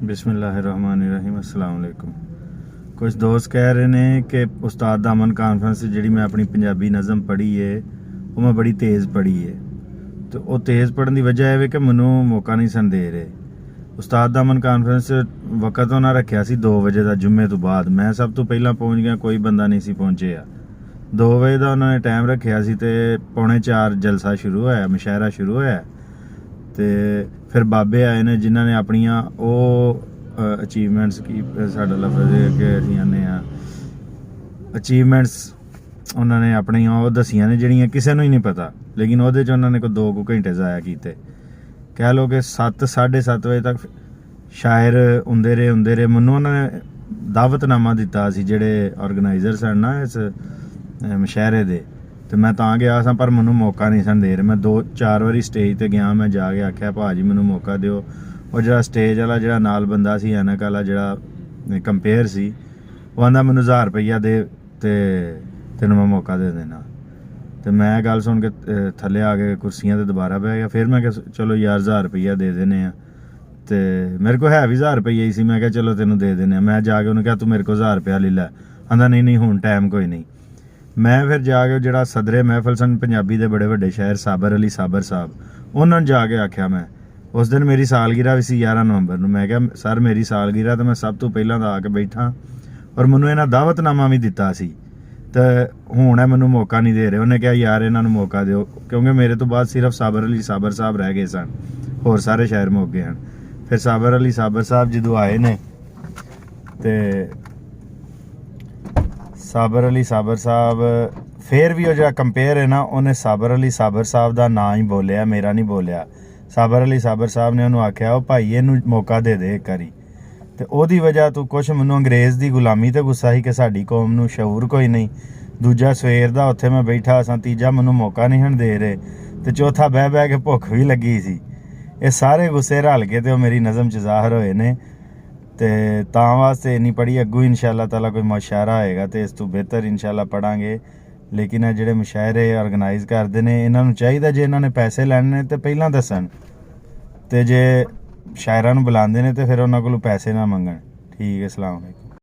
बिस्मिल्लाहिर्रहमानिर्रहीम अस्सलाम वालेकुम। कुछ दोस्त कह रहे ने कि उस्ताद दा अमन कॉन्फ्रेंस जी मैं अपनी पंजाबी नज़म पढ़ी है वो मैं बड़ी तेज़ पढ़ी है, तो वो तेज़ पढ़ने की वजह है कि मैनू मौका नहीं सन दे रहे। उस्ताद दा अमन कॉन्फ्रेंस वक्त उन्हें रखा सी 2 बजे का जुम्मे तो बाद, मैं सब तो पहला पहुँच गया, कोई बंदा नहीं सी पहुँचे। 2 बजे का उन्होंने टाइम रखा सी ते 3:45 जलसा शुरू होया, मुशायरा शुरू होया। तो फिर बाबे आए ने जिन्हों ने अपनिया अचीवमेंट्स की साडा लफ्ज़ कि असीं आने अचीवमेंट्स उन्होंने अपनिया वो दसियां ने जिहड़ियां किसी नूं ही नहीं पता, लेकिन वो उन्होंने कोई 2 घंटे ज़ाया किए। कह लो कि 7 साढ़े 7 बजे तक शायर आंदे रहे। मैनू उन्होंने दावतनामा दिता सी जिहड़े ऑर्गेनाइजर सन ना इस मुशायरे दे, तो मैं तां गया सा, पर मैनू मौका नहीं सन दे रहे। मैं 2-4 बारी स्टेज ते गया, मैं जाके आख्या भाजी मैनू मौका दिओ। और जो स्टेज वाला जो नाल बंदा सी ऐनक वाला जो कंपेयर सी, वो आंदा मैनू 1000 रुपया दे ते तेनों मैं मौका दे देना। तो मैं गल सुन के थले आ के कुर्सियां ते दोबारा बह गया। फिर मैं चलो यार 1000 रुपया दे देने। तो मेरे को है भी 1000 रुपया ही सी, मैं चलो तेनों दे देने। मैं जाके उन्हें कहा तू मेरे को 1000 रुपया ले लै। आंदा नहीं हुण टाइम कोई नहीं। मैं फिर जाके जो सदरे महफल सन पंजाबी के बड़े बड़े शायर साबर अली साबर साहब, उन्होंने जाके आख्या, मैं उस दिन मेरी सालगिरह भी सी 11 नवंबर नूं। मैं क्या सर मेरी सालगिरह तो मैं सब तो पहला तो आके बैठा, और मैनू इन्हां दावतनामा भी दिता सी, तो हुण है मैनू मौका नहीं दे रहे। उन्हें कहा यार इन्हां नूं मौका दिओ, क्योंकि मेरे तो बाद सिर्फ साबर अली साबर साहब रह गए सन, होर सारे शायर मुक गए हैं। फिर साबर अली साबर साहब जदों आए ने, तो साबर अली साबर साहब फिर भी वो जो कंपेयर है ना, उन्हें साबर अली साबर साहब का ना ही बोलिया, मेरा नहीं बोलिया। साबर अली साबर साहब ने उन्होंने आख्या भाई इनू मौका दे दे एक बारी। तो ओदी वजह तो कुछ मैनू अंग्रेज़ की गुलामी तो गुस्सा ही कि साडी कौम नू शऊर कोई नहीं, दूजा सवेर का उत्थे मैं बैठा सा, तीजा मैनू मौका नहीं हन दे रहे, तो चौथा बह बह के भुख भी लगी सी। ये सारे गुस्से रल के तो मेरी नज़म च ज़ाहिर होए ने। तो तां वास्ते इन्नी पढ़ी, अग्गों इंशाअल्लाह ताला कोई मुशायरा होएगा तो इस तो बेहतर इंशाअल्लाह पढ़ांगे। लेकिन जिहड़े मुशायरे ऑर्गेनाइज करते हैं, इन्हां नूं चाहिदा जे इन्हां ने पैसे लैने तो पहलां दसन, तो जे शायरां नूं बुलांदे ने तो फिर उन्हां कोलों पैसे ना मंगण। ठीक है, अस्सलाम वालेकुम।